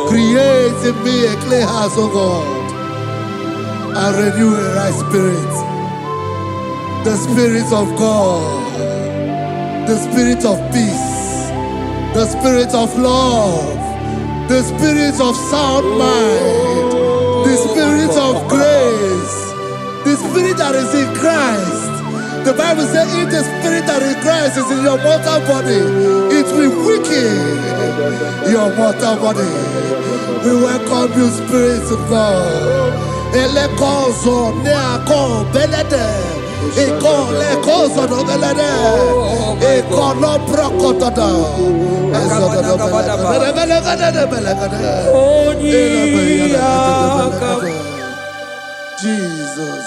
Create in me a clean house, O God, and renew a right spirit. The Spirit of God, the Spirit of peace, the Spirit of love, the Spirit of sound mind, the Spirit of grace, the Spirit that is in Christ. The Bible says if the Spirit that is in Christ is in your mortal body, it will weaken your mortal body. We welcome you, Spirit of God. Elekozo neako belede, ekole kozo no belede, ekolo prokotoda, ezodo belede. Jesus.